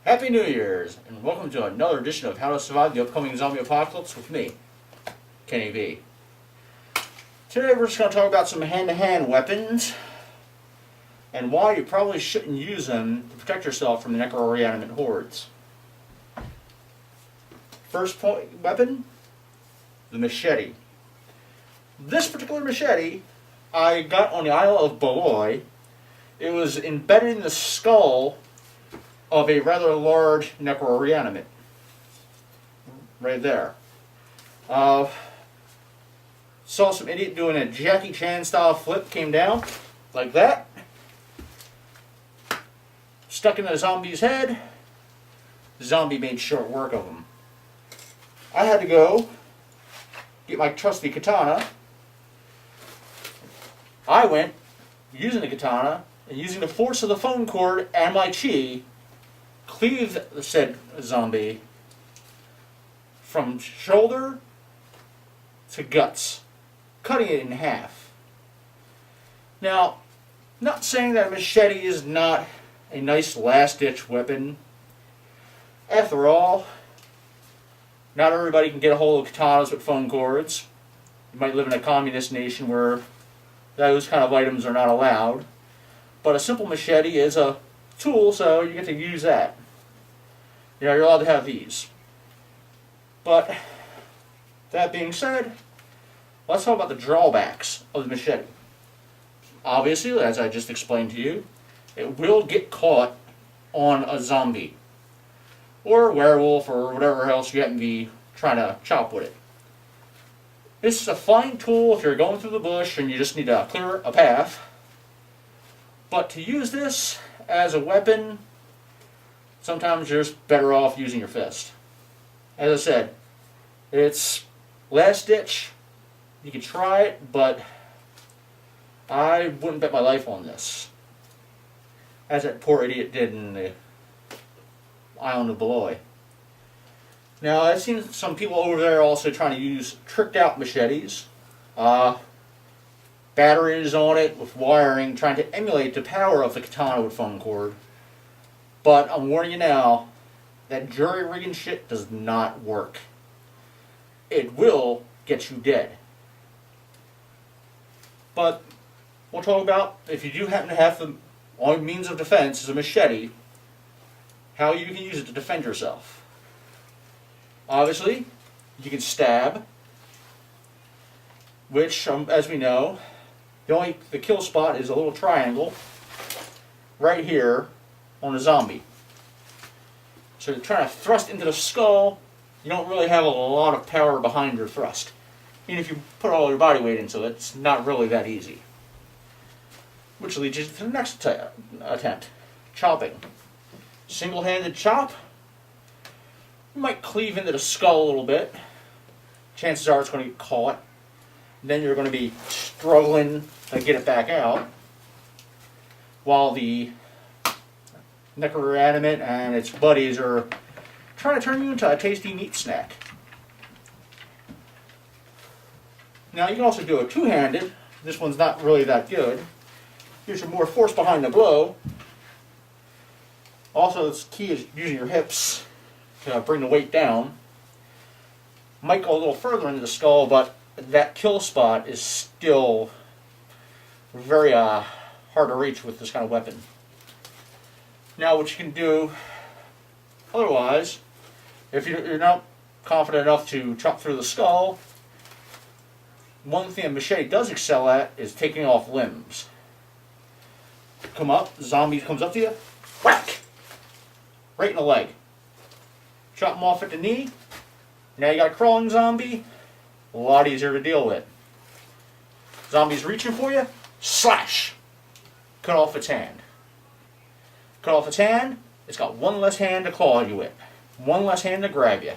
Happy New Year's, and welcome to another edition of How to Survive the Upcoming Zombie Apocalypse with me, Kenny B. Today we're just going to talk about some hand-to-hand weapons and why you probably shouldn't use them to protect yourself from the necro-reanimate hordes. First weapon, the machete. This particular machete I got on the Isle of Baloy. It was embedded in the skull of a rather large necro-reanimate. Right there. Saw some idiot doing a Jackie Chan style flip, came down like that. Stuck in the zombie's head. The zombie made short work of him. I had to go get my trusty katana. I went using the katana and using the force of the phone cord and my chi, cleaved said zombie from shoulder to guts, cutting it in half. Now, not saying that a machete is not a nice last-ditch weapon. After all, not everybody can get a hold of katanas with phone cords. You might live in a communist nation where those kind of items are not allowed. But a simple machete is a tool, so you get to use that. You know, you're allowed to have these. But, that being said, let's talk about the drawbacks of the machete. Obviously, as I just explained to you, it will get caught on a zombie, or a werewolf, or whatever else you happen to be trying to chop with it. This is a fine tool if you're going through the bush and you just need to clear a path. But to use this as a weapon, sometimes you're just better off using your fist. As I said, it's last ditch. You can try it, but I wouldn't bet my life on this, as that poor idiot did in the island of Baloy. Now, I've seen some people over there also trying to use tricked out machetes. Batteries on it with wiring, trying to emulate the power of the katana with phone cord. But I'm warning you now, that jury rigging shit does not work. It will get you dead. But we'll talk about, if you do happen to have the only means of defense is a machete, how you can use it to defend yourself. Obviously, you can stab, which, as we know, the kill spot is a little triangle right here on a zombie. So you're trying to thrust into the skull, you don't really have a lot of power behind your thrust. Even if you put all your body weight into it, it's not really that easy. Which leads you to the next attempt, chopping. Single-handed chop, you might cleave into the skull a little bit. Chances are it's going to get caught. Then you're going to be struggling to get it back out, while the necro-reanimate and its buddies are trying to turn you into a tasty meat snack. Now you can also do a two-handed. This one's not really that good. Gives you more force behind the blow. Also, the key is using your hips to bring the weight down. Might go a little further into the skull, but that kill spot is still very hard to reach with this kind of weapon. Now, what you can do otherwise, if you're not confident enough to chop through the skull, one thing a machete does excel at is taking off limbs. Come up, the zombie comes up to you, whack! Right in the leg. Chop him off at the knee. Now you got a crawling zombie. A lot easier to deal with. Zombie's reaching for you, slash! Cut off its hand. Cut off its hand, it's got one less hand to claw you with. One less hand to grab you.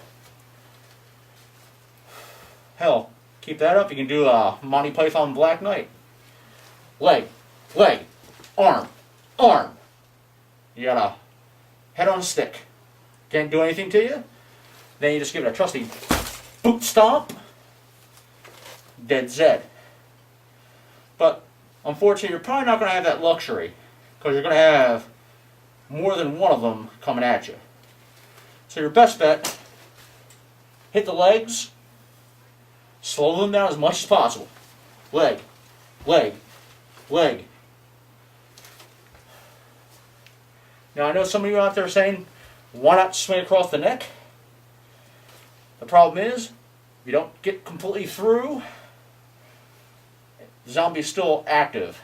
Hell, keep that up, you can do a Monty Python Black Knight. Leg, leg, arm, arm. You got a head on a stick. Can't do anything to you. Then you just give it a trusty boot stomp. Dead Zed. But unfortunately, you're probably not going to have that luxury, because you're going to have more than one of them coming at you. So your best bet, hit the legs, slow them down as much as possible. Leg, leg, leg. Now I know some of you out there saying, why not swing across the neck? The problem is, if you don't get completely through, the zombie is still active.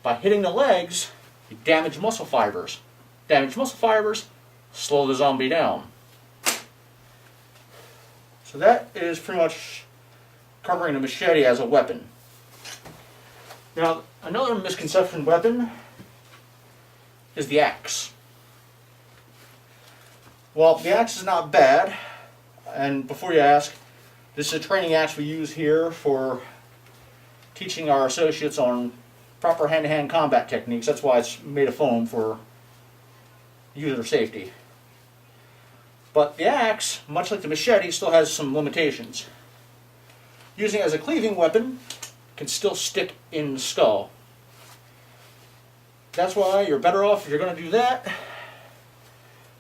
By hitting the legs, you damage muscle fibers. Damage muscle fibers, slow the zombie down. So that is pretty much covering the machete as a weapon. Now, another misconception weapon is the axe. Well, the axe is not bad, and before you ask, this is a training axe we use here for teaching our associates on proper hand-to-hand combat techniques. That's why it's made of foam for user safety. But the axe, much like the machete, still has some limitations. Using it as a cleaving weapon can still stick in the skull. That's why you're better off, if you're going to do that,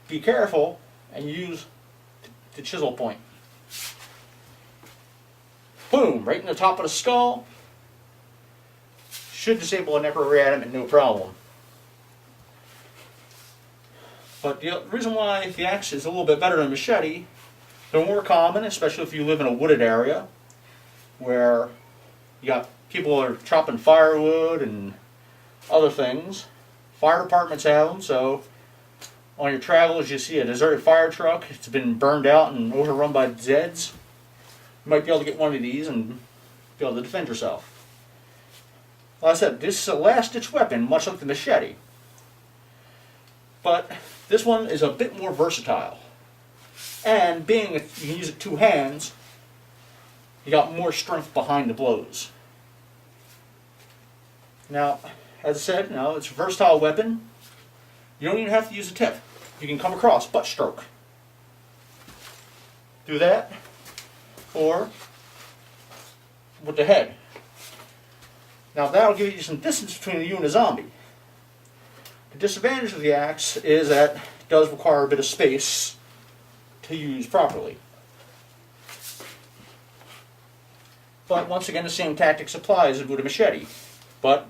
be careful and use the chisel point. Boom, right in the top of the skull. Should disable a necroreanimant, no problem. But the reason why the axe is a little bit better than machete, they're more common, especially if you live in a wooded area where you got people that are chopping firewood and other things. Fire departments have them, so on your travels you see a deserted fire truck, it's been burned out and overrun by Zeds. You might be able to get one of these and be able to defend yourself. Like I said, this is a last-ditch weapon, much like the machete. But this one is a bit more versatile. And being you can use it two hands, you got more strength behind the blows. Now, as I said, it's a versatile weapon. You don't even have to use a tip. You can come across, butt stroke. Do that. Or with the head. Now that'll give you some distance between you and the zombie. The disadvantage of the axe is that it does require a bit of space to use properly. But once again, the same tactics applies as with a machete. But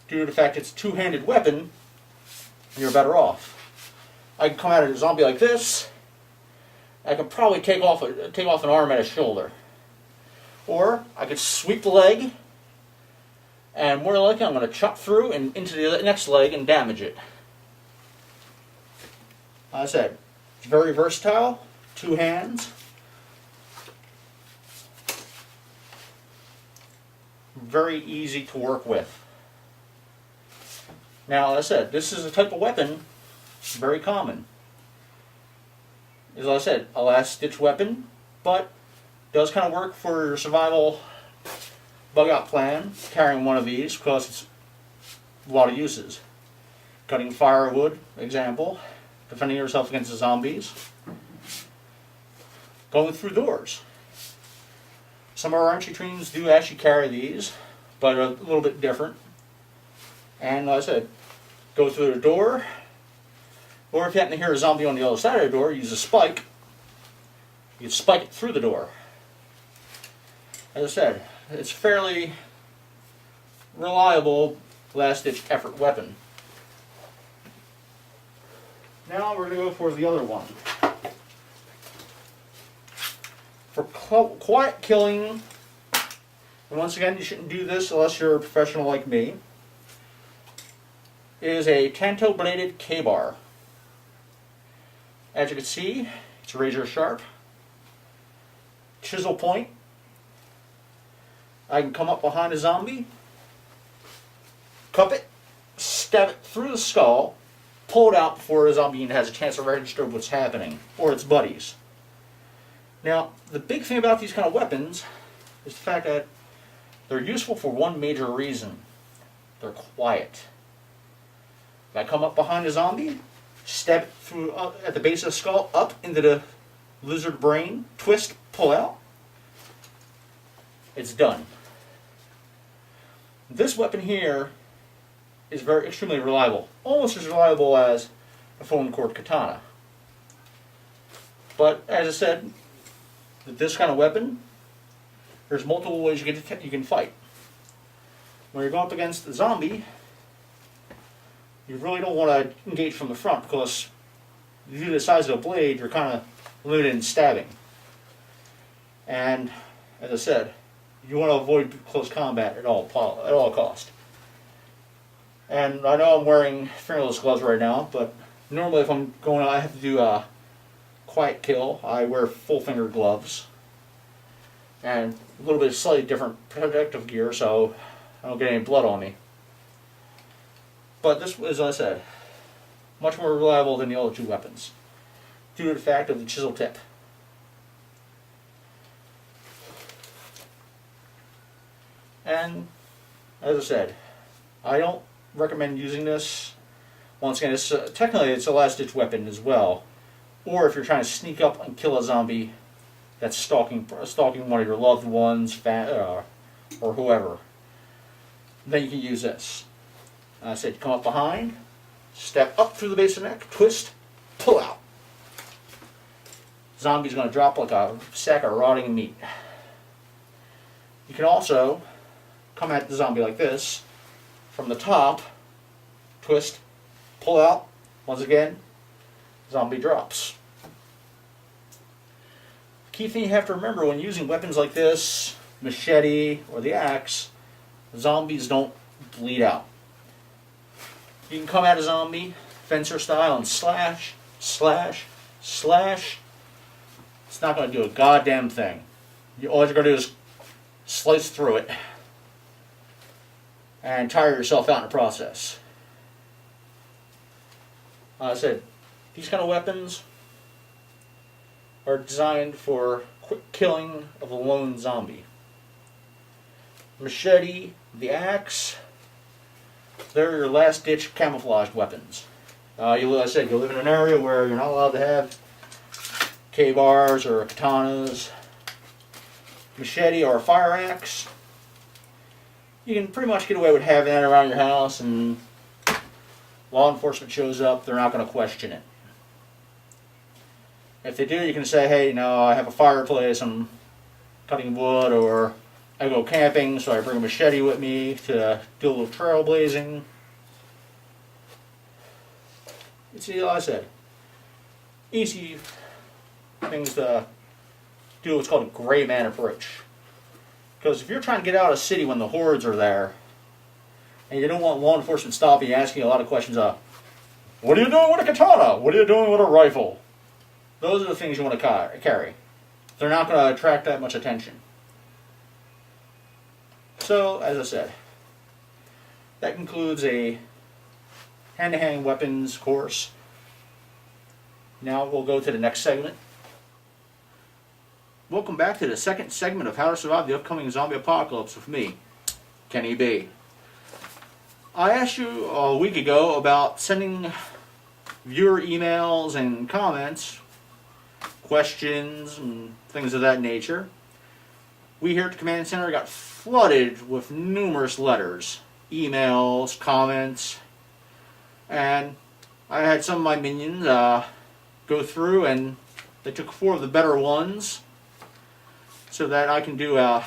due to the fact it's a two-handed weapon, you're better off. I can come at a zombie like this. I can probably take off an arm at his shoulder. Or I could sweep the leg, and more than likely I'm going to chop through and into the next leg and damage it. Like I said, it's very versatile, two hands. Very easy to work with. Now, as I said, this is a type of weapon very common. As I said, a last-ditch weapon, but does kind of work for your survival bug-out plan, carrying one of these, because it's a lot of uses. Cutting firewood, example. Defending yourself against the zombies. Going through doors. Some of our entry teams do actually carry these, but a little bit different. And like I said, go through the door, or if you happen to hear a zombie on the other side of the door, use a spike. You can spike it through the door. As I said, it's a fairly reliable last-ditch effort weapon. Now we're going to go for the other one. For quiet killing, and once again you shouldn't do this unless you're a professional like me, is a tanto-bladed kbar. As you can see, it's razor sharp. Chisel point. I can come up behind a zombie, cup it, stab it through the skull, pull it out before the zombie has a chance to register what's happening, or its buddies. Now, the big thing about these kind of weapons is the fact that they're useful for one major reason. They're quiet. If I come up behind a zombie, stab it through at the base of the skull, up into the lizard brain, twist, pull out, it's done. This weapon here is extremely reliable, almost as reliable as a phone cord katana. But as I said, with this kind of weapon, there's multiple ways you can fight. When you're going up against a zombie, you really don't want to engage from the front because due to the size of the blade, you're kind of limited in stabbing. And as I said, you want to avoid close combat at all cost. And I know I'm wearing fingerless gloves right now, but normally if I'm going out, I have to do a quiet kill. I wear full finger gloves and a little bit of slightly different protective gear so I don't get any blood on me. But this, as I said, much more reliable than the other two weapons due to the fact of the chisel tip. And as I said, I don't recommend using this. Once again, technically it's a last-ditch weapon as well. Or if you're trying to sneak up and kill a zombie that's stalking one of your loved ones, or whoever, then you can use this. I said, come up behind, step up through the base of the neck, twist, pull out. Zombie's going to drop like a sack of rotting meat. You can also come at the zombie like this, from the top, twist, pull out, once again, zombie drops. The key thing you have to remember when using weapons like this, machete, or the axe, zombies don't bleed out. You can come at a zombie, fencer style, and slash, slash, slash. It's not going to do a goddamn thing. All you're going to do is slice through it and tire yourself out in the process. I said, these kind of weapons are designed for quick killing of a lone zombie. Machete, the axe, they're your last-ditch camouflage weapons. Like I said, you live in an area where you're not allowed to have kbars or katanas. Machete or a fire axe, you can pretty much get away with having that around your house, and law enforcement shows up, they're not going to question it. If they do, you can say, hey, I have a fireplace, I'm cutting wood, or I go camping, so I bring a machete with me to do a little trailblazing. See, like I said, easy things to do what's called a gray man approach. Because if you're trying to get out of a city when the hordes are there, and you don't want law enforcement stopping you, asking you a lot of questions, what are you doing with a katana? What are you doing with a rifle? Those are the things you want to carry. They're not going to attract that much attention. So, as I said, that concludes a hand-to-hand weapons course. Now we'll go to the next segment. Welcome back to the second segment of How to Survive the Upcoming Zombie Apocalypse with me, Kenny B. I asked you a week ago about sending viewer emails and comments, questions, and things of that nature. We here at the Command Center got flooded with numerous letters, emails, comments, and I had some of my minions go through, and they took 4 of the better ones so that I can do a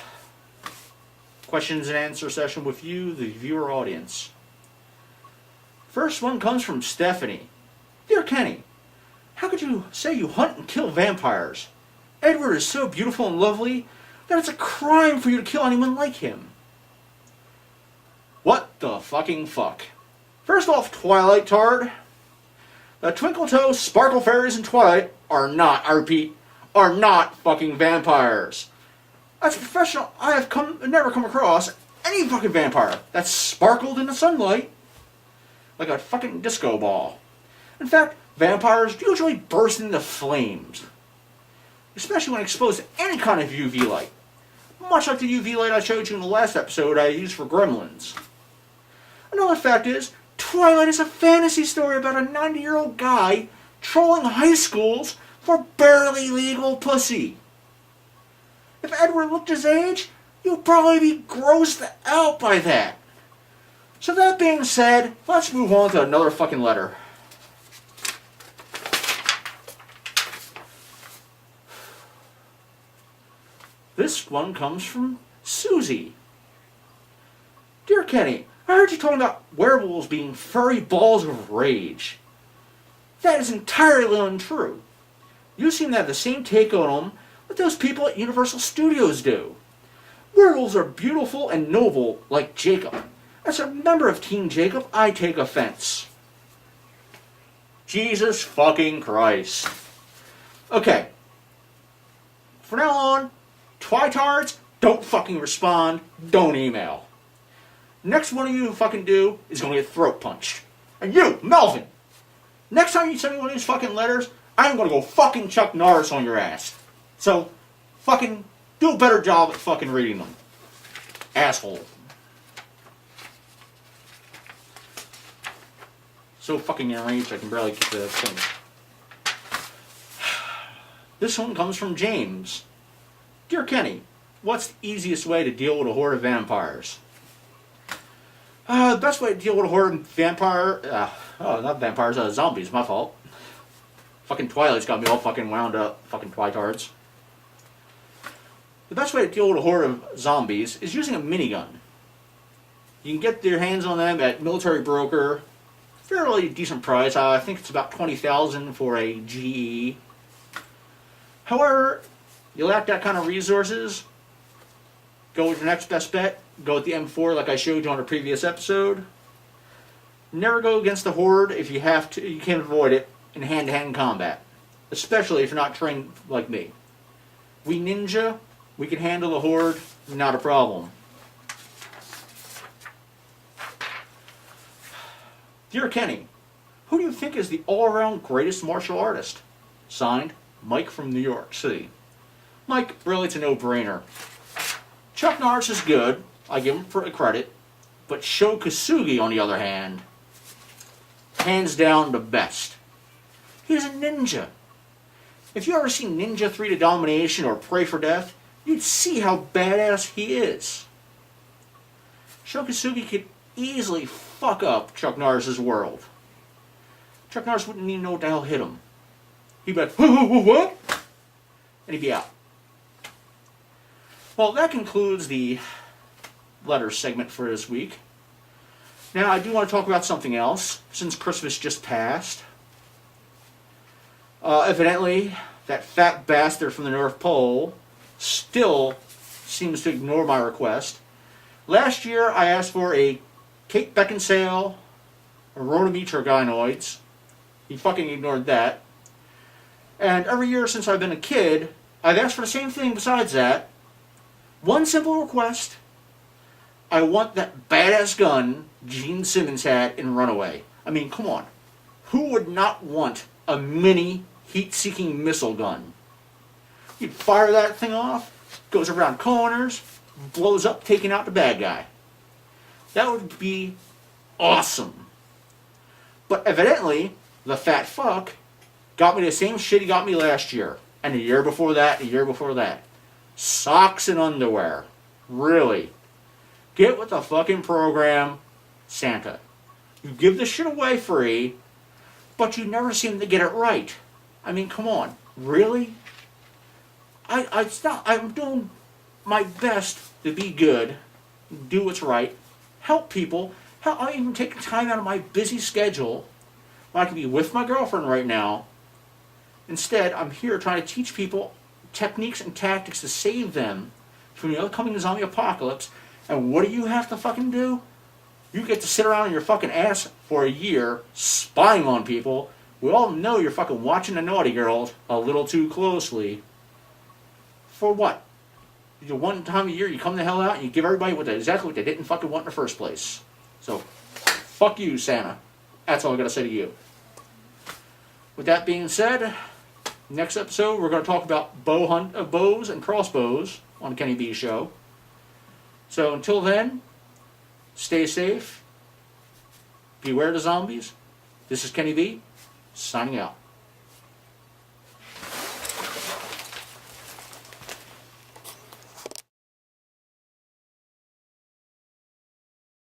questions and answer session with you, the viewer audience. First one comes from Stephanie. Dear Kenny, how could you say you hunt and kill vampires? Edward is so beautiful and lovely that it's a crime for you to kill anyone like him. What the fucking fuck? First off, Twilight Tard, the Twinkle Toe Sparkle Fairies in Twilight are not, I repeat, are not fucking vampires. As a professional, I have never come across any fucking vampire that sparkled in the sunlight like a fucking disco ball. In fact, vampires usually burst into flames, especially when exposed to any kind of UV light. Much like the UV light I showed you in the last episode I used for Gremlins. Another fact is, Twilight is a fantasy story about a 90-year-old guy trolling high schools for barely legal pussy. If Edward looked his age, you'd probably be grossed out by that. So that being said, let's move on to another fucking letter. This one comes from Susie. Dear Kenny, I heard you talking about werewolves being furry balls of rage. That is entirely untrue. You seem to have the same take on them that those people at Universal Studios do. Werewolves are beautiful and noble, like Jacob. As a member of Team Jacob, I take offense. Jesus fucking Christ. Okay. From now on, twitards, don't fucking respond, don't email. Next one of you who fucking do is going to get throat punched. And you, Melvin, next time you send me one of these fucking letters, I'm going to go fucking Chuck Norris on your ass. So, fucking do a better job at fucking reading them. Asshole. So fucking enraged I can barely keep the thing. This one comes from James. Dear Kenny, what's the easiest way to deal with a horde of vampires? The best way to deal with a horde of zombies, my fault. Fucking Twilight's got me all fucking wound up, fucking twitards. The best way to deal with a horde of zombies is using a minigun. You can get your hands on them at Military Broker. Fairly decent price. I think it's about $20,000 for a GE. However, you lack that kind of resources, go with your next best bet. Go with the M4 like I showed you on a previous episode. Never go against the horde if you have to. You can't avoid it in hand-to-hand combat, especially if you're not trained like me. We ninja, we can handle the horde, not a problem. Dear Kenny, who do you think is the all-around greatest martial artist? Signed, Mike from New York City. Mike, really, it's a no-brainer. Chuck Norris is good, I give him for credit, but Sho Kosugi, on the other hand, hands down the best. He's a ninja. If you ever seen Ninja 3 to Domination or Pray for Death, you'd see how badass he is. Sho Kosugi could easily fuck up Chuck Norris's world. Chuck Norris wouldn't even know what the hell hit him. He'd be like, what? And he'd be out. Well, that concludes the letter segment for this week. Now, I do want to talk about something else, since Christmas just passed. Evidently, that fat bastard from the North Pole still seems to ignore my request. Last year, I asked for a Kate Beckinsale Rotometer gynoids. He fucking ignored that. And every year since I've been a kid, I've asked for the same thing besides that. One simple request. I want that badass gun Gene Simmons had in Runaway. I mean, come on. Who would not want a mini heat-seeking missile gun? You'd fire that thing off, goes around corners, blows up, taking out the bad guy. That would be awesome. But evidently, the fat fuck got me the same shit he got me last year. And the year before that, the year before that. Socks and underwear. Really. Get with the fucking program, Santa. You give this shit away free, but you never seem to get it right. I mean, come on. Really? I'm doing my best to be good, do what's right, help people. Hell, I'm even taking time out of my busy schedule when I can be with my girlfriend right now. Instead, I'm here trying to teach people techniques and tactics to save them from the upcoming zombie apocalypse. And what do you have to fucking do? You get to sit around on your fucking ass for a year spying on people. We all know you're fucking watching the naughty girls a little too closely. For what? The one time a year you come the hell out and you give everybody exactly what they didn't fucking want in the first place. So, fuck you, Santa. That's all I gotta say to you. With that being said, next episode we're going to talk about bows and crossbows on the Kenny B Show. So until then, stay safe, beware the zombies. This is Kenny B, signing out.